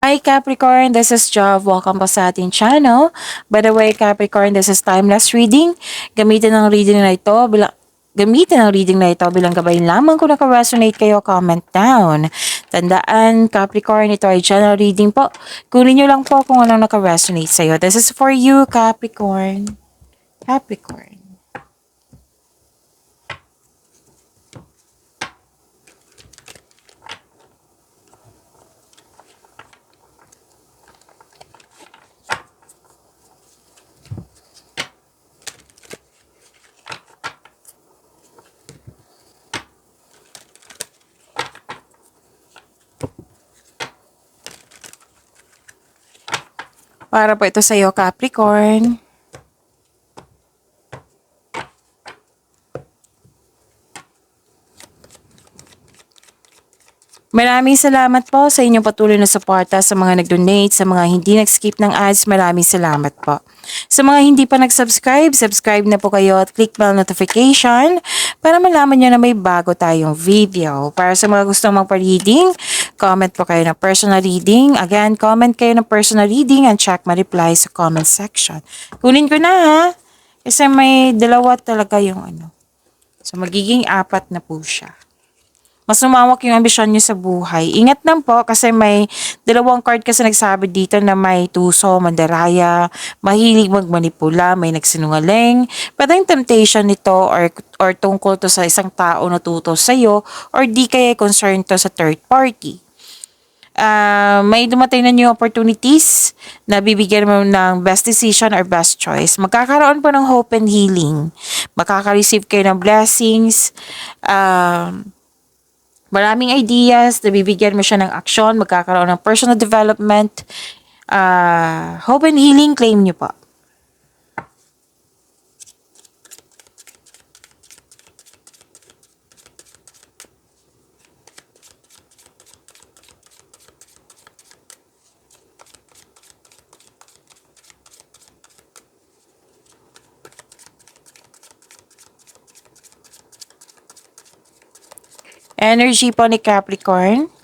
Hi Capricorn, this is Jov. Welcome po sa ating channel. By the way, Capricorn, this is timeless reading. Gamitin ang reading na ito bilang gabay lamang kung naka-resonate kayo, comment down. Tandaan, Capricorn, ito ay general reading po. Kunin nyo lang po kung anong naka-resonate sa'yo. This is for you, Capricorn. Capricorn. Para po ito sa iyo, Capricorn. Maraming salamat po sa inyong patuloy na suporta, sa mga nag-donate, sa mga hindi nag-skip ng ads, maraming salamat po. Sa mga hindi pa nag-subscribe, subscribe na po kayo at click bell notification para malaman nyo na may bago tayong video. Para sa mga gustong magpa-reading, comment po kayo ng personal reading. Again, comment kayo ng personal reading and check my reply sa comment section. Kunin ko na ha, kasi may dalawa talaga yung ano. So magiging 4 na po siya. Mas lumawak yung ambisyon nyo sa buhay. Ingat lang po kasi may 2 card kasi nagsabi dito na may tuso, mandaraya, mahilig magmanipula, may nagsinungaling. Pwedeng temptation nito or tungkol to sa isang tao na tutos sa'yo or di kaya concern to sa third party. May dumating na new opportunities na bibigyan mo ng best decision or best choice. Magkakaroon po ng hope and healing. Makaka-receive kayo ng blessings. Maraming ideas, nabibigyan mo siya ng aksyon, magkakaroon ng personal development, hope and healing, claim nyo po. Energy po ni Capricorn.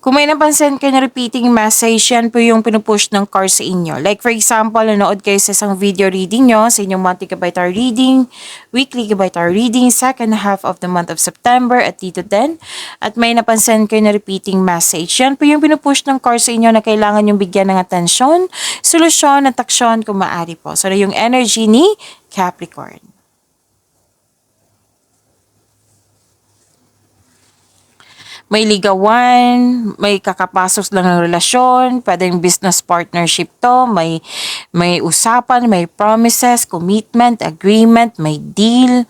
Kung may napansin kayo na repeating message, yan po yung pinupush ng card sa inyo. Like for example, nanood kayo sa isang video reading nyo, sa inyong monthly Gabaytar reading, weekly Gabaytar reading, second half of the month of September at dito din. At may napansin kayo na repeating message. Yan po yung pinupush ng card sa inyo na kailangan yung bigyan ng atensyon, solusyon at aksyon kung maaari po. So, yung energy ni Capricorn. May ligawan, may kakapasok lang ng relasyon, pwedeng business partnership to, may usapan, may promises, commitment, agreement, may deal,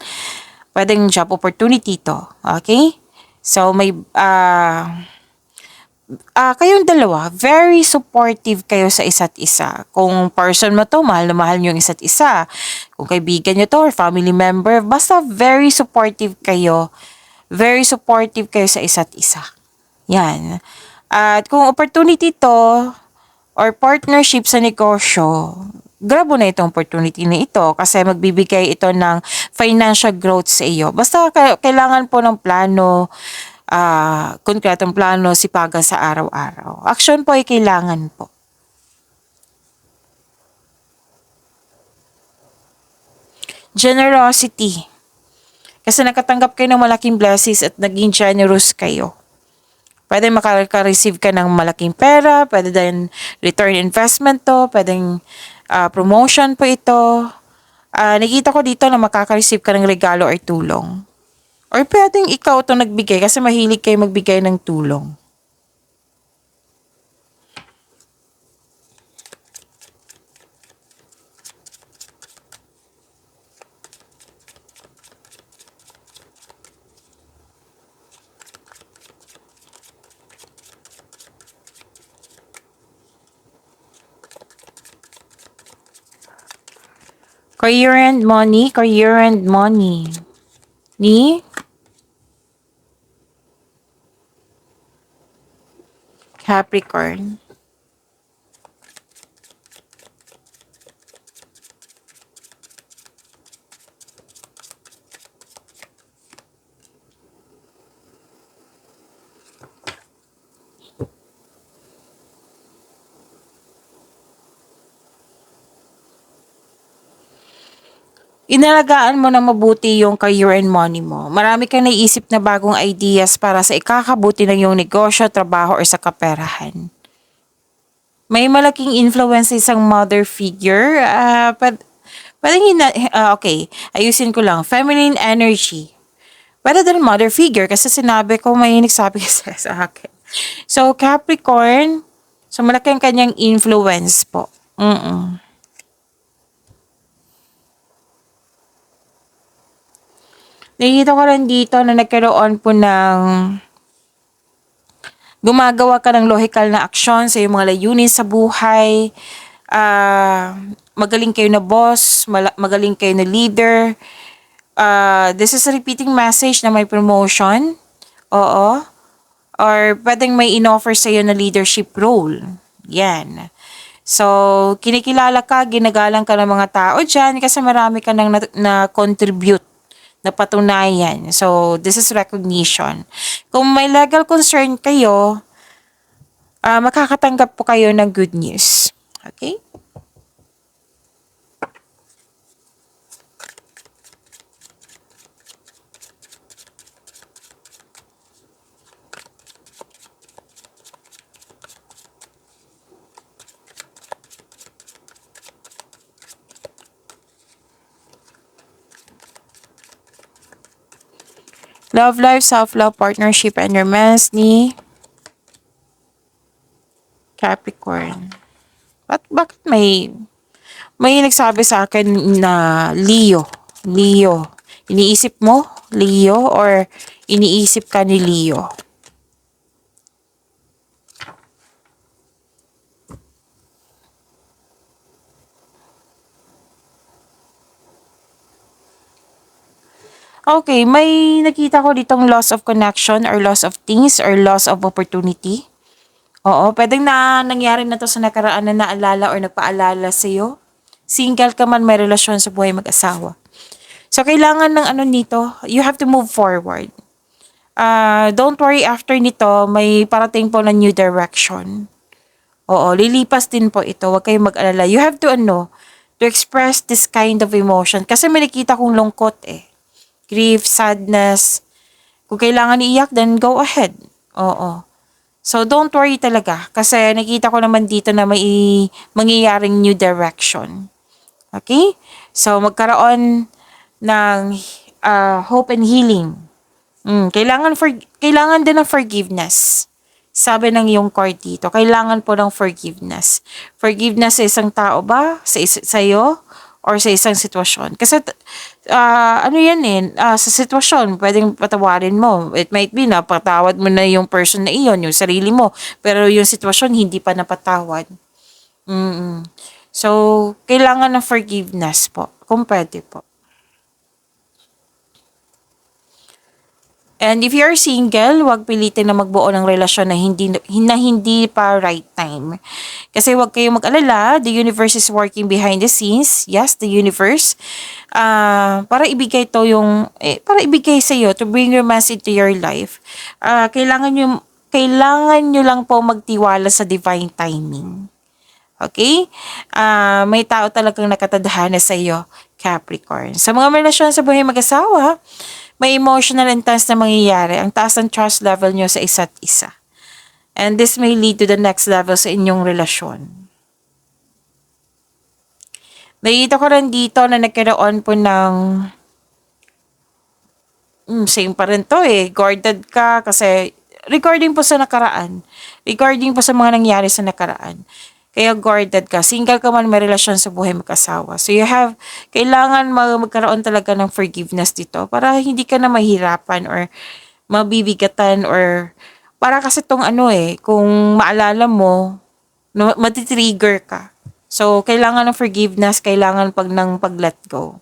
pwedeng job opportunity to, okay? So, kayong dalawa, very supportive kayo sa isa't isa. Kung person mo to, mahal na mahal nyo yung isa't isa. Kung kaibigan nyo to or family member, basta very supportive kayo. Very supportive kayo sa isa't isa. Yan. At kung opportunity to or partnership sa negosyo, grab mo na itong opportunity na ito kasi magbibigay ito ng financial growth sa iyo. Basta kailangan po ng plano, konkretong plano, sipagan sa araw-araw. Action po ay kailangan po. Generosity. Kasi nakatanggap kayo ng malaking blessings at naging generous kayo. Pwede makaka-receive ka ng malaking pera, pwede din return investment to, pwedeng promotion po ito. Nakita ko dito na makaka-receive ka ng regalo or tulong. Or pwedeng ikaw itong nagbigay kasi mahilig kayo magbigay ng tulong. Career and money ni Capricorn. Inalagaan mo ng mabuti yung career and money mo. Marami kang naiisip na bagong ideas para sa ikakabuti ng iyong negosyo, trabaho, or sa kaperahan. May malaking influence sa isang mother figure. Okay, ayusin ko lang. Feminine energy. Pwede din mother figure kasi sinabi ko may nagsabi kasi sa akin. So, Capricorn, so malaki ang kanyang influence po. Nakikita ko rin dito na nagkaroon po ng gumagawa ka ng logical na aksyon sa iyong mga layunin sa buhay. Magaling kayo na boss, magaling kayo na leader. This is a repeating message na may promotion. Oo. Or pwedeng may in-offer sa iyo na leadership role. Yan. So, kinikilala ka, ginagalang ka ng mga tao dyan kasi marami ka nang na-contribute na patunayan. So, this is recognition. Kung may legal concern kayo, makakatanggap po kayo ng good news. Okay? Love life, self-love, partnership, and romance ni Capricorn. Bakit may nagsabi sa akin na Leo? Leo. Iniisip mo, Leo, or iniisip ka ni Leo? Okay, may nakita ko ditong loss of connection or loss of things or loss of opportunity. Oo, pwedeng nangyari na to sa nakaraan na naalala or nagpaalala sa'yo. Single ka man, may relasyon sa buhay mag-asawa. So, kailangan ng nito, you have to move forward. Don't worry, after nito, may parating po na new direction. Oo, lilipas din po ito. Huwag kayong mag-alala. You have to to express this kind of emotion. Kasi may nakita kong lungkot grief, sadness. Kung kailangan iiyak, then go ahead. Oo. So, don't worry talaga. Kasi nakita ko naman dito na may mangyayaring new direction. Okay? So, magkaroon ng hope and healing. Kailangan din ng forgiveness. Sabi ng iyong card dito, kailangan po ng forgiveness. Forgiveness sa isang tao ba? Sa iyo? Or sa isang sitwasyon. Kasi, sa sitwasyon, pwedeng patawarin mo. It might be na patawad mo na yung person na iyon, yung sarili mo. Pero yung sitwasyon, hindi pa napatawad. So, kailangan ng forgiveness po. Kung pwede po. And if you're single, huwag pilitin na magbuo ng relasyon na hindi pa right time. Kasi huwag kayong mag-alala, the universe is working behind the scenes. Yes, the universe. Para ibigay sa iyo, to bring romance into your life. Kailangan nyo lang po magtiwala sa divine timing. Okay? May tao talagang nakatadhana sa iyo, Capricorn. Sa mga relasyon sa buhay mag-asawa, may emotional intense na mangyayari. Ang taas ng trust level nyo sa isa't isa. And this may lead to the next level sa inyong relasyon. Nakita ko rin dito na nagkaroon po ng same pa rin to guarded ka kasi regarding po sa nakaraan. Regarding po sa mga nangyari sa nakaraan. Kaya guarded ka. Single ka man, may relasyon sa buhay mag-asawa. So kailangan magkaroon talaga ng forgiveness dito para hindi ka na mahirapan or mabibigatan or para kasi tong kung maalala mo, matitrigger ka. So, kailangan ng forgiveness, kailangan pag-let go.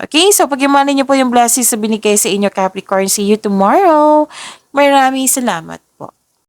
Okay, so pag-imanin niyo po yung blessings na binigay sa inyo, Capricorn. See you tomorrow. Maraming salamat.